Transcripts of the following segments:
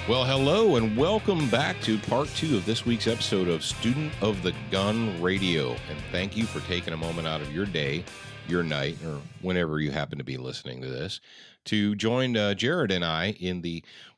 Well, hello and welcome back to part 2 of this week's episode of Student of the Gun Radio. And thank you for taking a moment out of your day, your night, or whenever you happen to be listening to this, to join Jared and I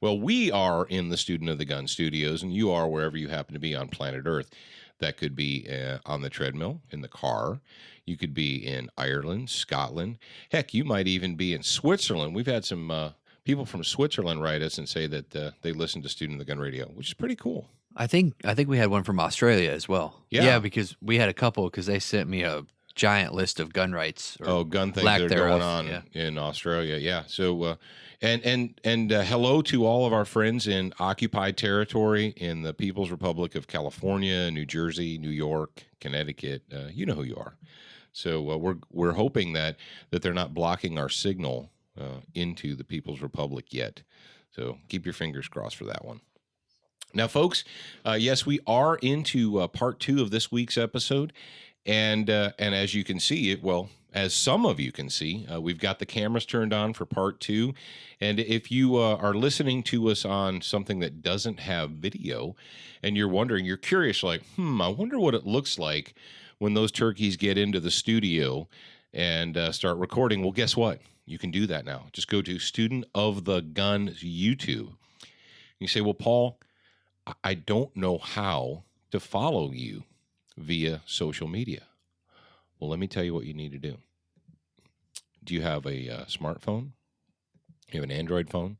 we are in the Student of the Gun studios, and you are wherever you happen to be on planet Earth. That could be on the treadmill, in the car. You could be in Ireland, Scotland. Heck, you might even be in Switzerland. We've had some people from Switzerland write us and say that they listen to Student of the Gun Radio, which is pretty cool. I think we had one from Australia as well. Yeah, because we had a couple because they sent me a giant list of gun rights. Gun things that are going on in Australia. Yeah. So and hello to all of our friends in occupied territory in the People's Republic of California, New Jersey, New York, Connecticut. You know who you are. So we're hoping that they're not blocking our signal into the People's Republic yet. So keep your fingers crossed for that one. Now, folks, yes, we are into part 2 of this week's episode. And as you can see, as some of you can see, we've got the cameras turned on for part 2. And if you are listening to us on something that doesn't have video and you're curious, like, I wonder what it looks like when those turkeys get into the studio and start recording. Well, guess what? You can do that now. Just go to Student of the Gun's YouTube. You say, well, Paul, I don't know how to follow you via social media. Well, let me tell you what you need to do. Do you have a smartphone? Do you have an Android phone?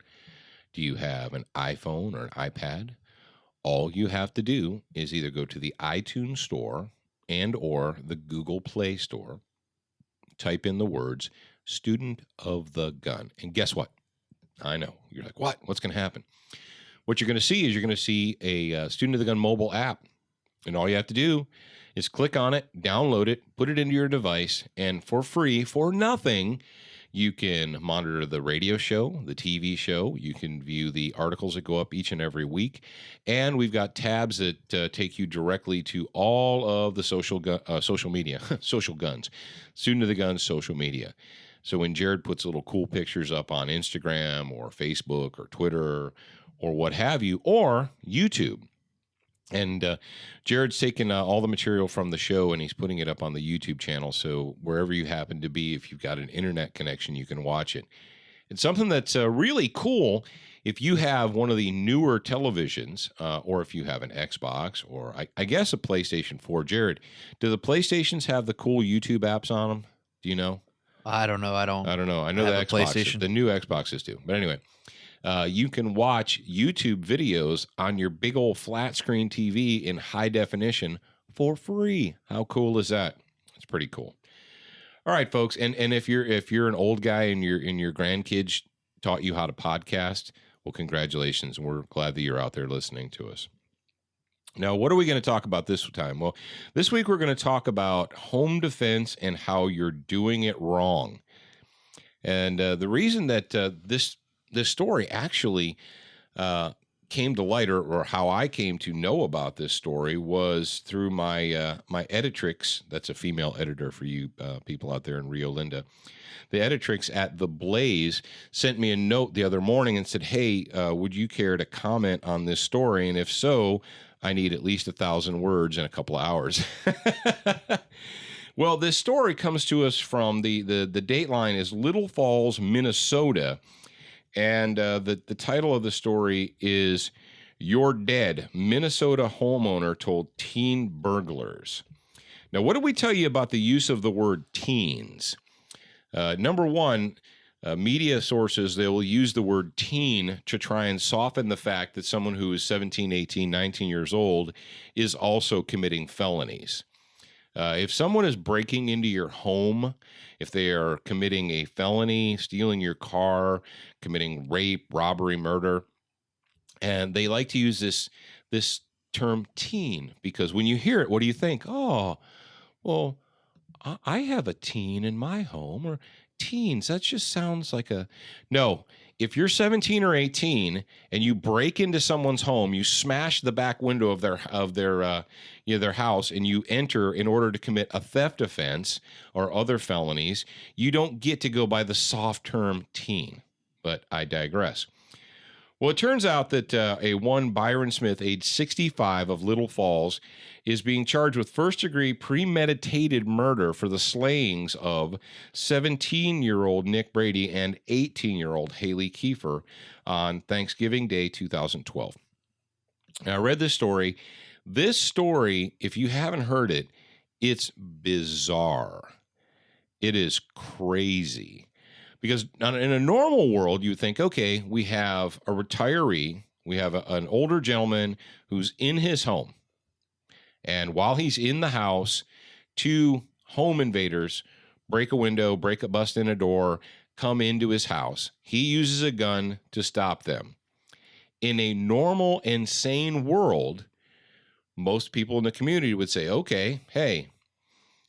Do you have an iPhone or an iPad? All you have to do is either go to the iTunes store and or the Google Play Store, type in the words Student of the Gun. And guess what? I know. You're like, what? What's going to happen? What you're going to see is a Student of the Gun mobile app. And all you have to do is click on it, download it, put it into your device, and for free, for nothing, you can monitor the radio show, the TV show. You can view the articles that go up each and every week. And we've got tabs that take you directly to all of the social media, social guns, Student of the Gun social media. So when Jared puts little cool pictures up on Instagram or Facebook or Twitter or what have you, or YouTube, and Jared's taken all the material from the show and he's putting it up on the YouTube channel. So wherever you happen to be, if you've got an internet connection, you can watch it. It's something that's really cool if you have one of the newer televisions or if you have an Xbox or I guess a PlayStation 4. Jared, do the PlayStations have the cool YouTube apps on them? Do you know? I don't know. I don't know. I know the Xbox, the new Xboxes do. But anyway, you can watch YouTube videos on your big old flat screen TV in high definition for free. How cool is that? It's pretty cool. All right, folks. And if you're an old guy and your grandkids taught you how to podcast, well, congratulations. We're glad that you're out there listening to us. Now, what are we going to talk about this time? Well, this week we're going to talk about home defense and how you're doing it wrong. And the reason that this story actually came to light, or how I came to know about this story, was through my editrix. That's a female editor for you people out there in Rio Linda. The editrix at The Blaze sent me a note the other morning and said, hey, would you care to comment on this story? And if so, I need at least 1,000 words in a couple of hours. Well, this story comes to us from the dateline is Little Falls, Minnesota. And the title of the story is You're Dead. Minnesota homeowner told teen burglars. Now, what did we tell you about the use of the word teens? Number one, media sources, they will use the word teen to try and soften the fact that someone who is 17, 18, 19 years old is also committing felonies. If someone is breaking into your home, if they are committing a felony, stealing your car, committing rape, robbery, murder, and they like to use this term teen, because when you hear it, what do you think? Oh, well, I have a teen in my home, or teens. That just sounds like no. If you're 17 or 18 and you break into someone's home, you smash the back window of their house and you enter in order to commit a theft offense or other felonies, you don't get to go by the soft term teen. But I digress. Well, it turns out that a one Byron Smith, age 65, of Little Falls, is being charged with first-degree premeditated murder for the slayings of 17-year-old Nick Brady and 18-year-old Haley Kiefer on Thanksgiving Day 2012. Now, I read this story. This story, if you haven't heard it, it's bizarre. It is crazy. Because in a normal world, you would think, okay, we have a retiree, we have an older gentleman who's in his home. And while he's in the house, two home invaders break a window, bust in a door, come into his house. He uses a gun to stop them. In a normal and sane world, most people in the community would say, okay, hey,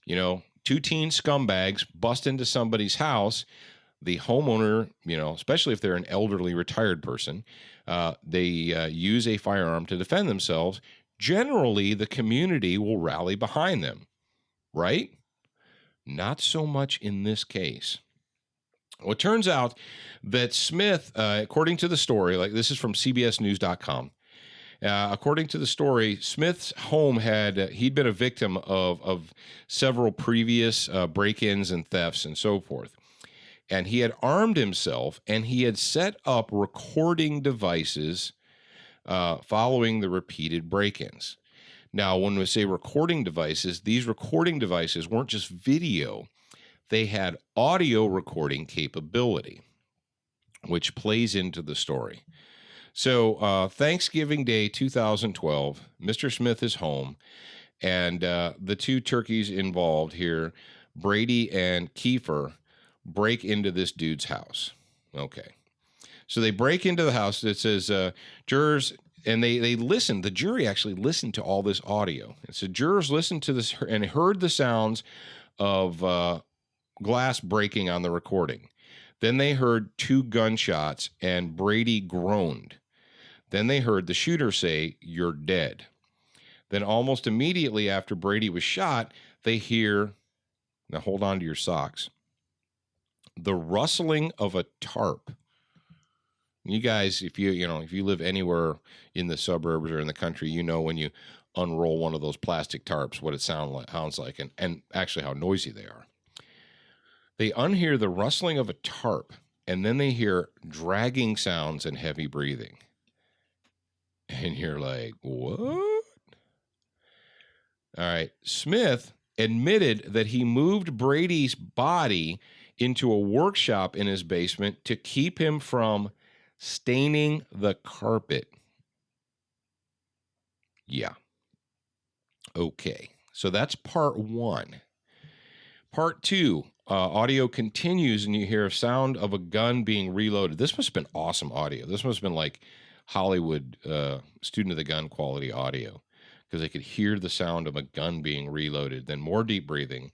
two teen scumbags bust into somebody's house. The homeowner, especially if they're an elderly retired person, they use a firearm to defend themselves. Generally, the community will rally behind them, right? Not so much in this case. Well, it turns out that Smith, according to the story, like this is from CBSNews.com, according to the story, Smith's home he'd been a victim of several previous break-ins and thefts and so forth. And he had armed himself, and he had set up recording devices following the repeated break-ins. Now, when we say recording devices, these recording devices weren't just video. They had audio recording capability, which plays into the story. So Thanksgiving Day 2012, Mr. Smith is home, and the two turkeys involved here, Brady and Kiefer, break into this dude's house. Okay. So they break into the house. It says jurors, and they listened. The jury actually listened to all this audio. And so jurors listened to this and heard the sounds of glass breaking on the recording. Then they heard two gunshots, and Brady groaned. Then they heard the shooter say, "You're dead." Then almost immediately after Brady was shot, they hear, now hold on to your socks, the rustling of a tarp. You guys, if you live anywhere in the suburbs or in the country, when you unroll one of those plastic tarps, what it sounds like, and actually how noisy they are. They unhear the rustling of a tarp, and then they hear dragging sounds and heavy breathing. And you're like, what? All right. Smith admitted that he moved Brady's body into a workshop in his basement to keep him from staining the carpet. Yeah. Okay. So that's part one. Part two, audio continues, and you hear a sound of a gun being reloaded. This must have been awesome audio. This must have been like Hollywood student of the gun quality audio, because they could hear the sound of a gun being reloaded. Then more deep breathing.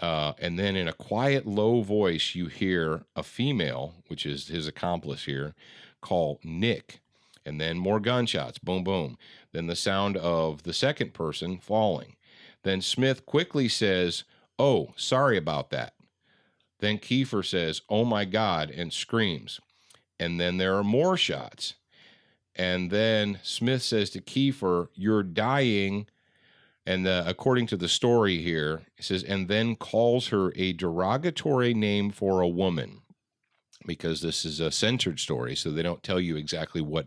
And then in a quiet, low voice, you hear a female, which is his accomplice here, call Nick. And then more gunshots, boom, boom. Then the sound of the second person falling. Then Smith quickly says, "Oh, sorry about that." Then Kiefer says, "Oh my God," and screams. And then there are more shots. And then Smith says to Kiefer, "You're dying." And according to the story here, it says, and then calls her a derogatory name for a woman, because this is a censored story, so they don't tell you exactly what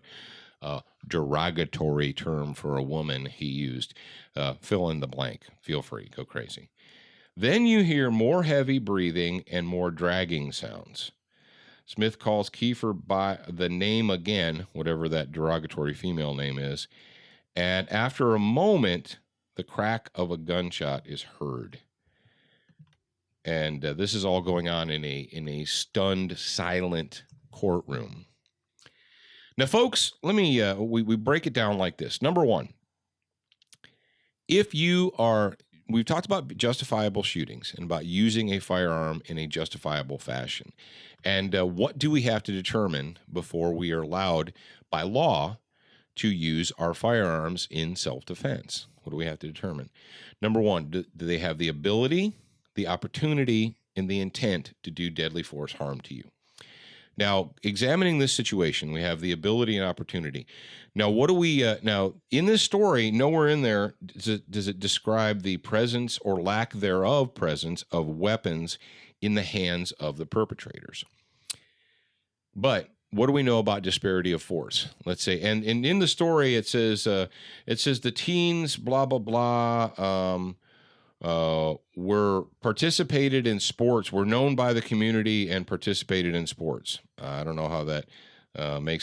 derogatory term for a woman he used. Fill in the blank. Feel free. Go crazy. Then you hear more heavy breathing and more dragging sounds. Smith calls Kiefer by the name again, whatever that derogatory female name is, and after a moment, the crack of a gunshot is heard. And this is all going on in a stunned, silent courtroom. Now, folks, let me we break it down like this. Number one, we've talked about justifiable shootings and about using a firearm in a justifiable fashion. And what do we have to determine before we are allowed by law to use our firearms in self-defense? What do we have to determine? Number one, do they have the ability, the opportunity, and the intent to do deadly force harm to you? Now, examining this situation, we have the ability and opportunity. Now, what do we now in this story? Nowhere in there does it describe the presence or lack thereof presence of weapons in the hands of the perpetrators. But what do we know about disparity of force? Let's say, and in the story it says the teens blah blah blah were participated in sports, were known by the community and participated in sports. I don't know how that makes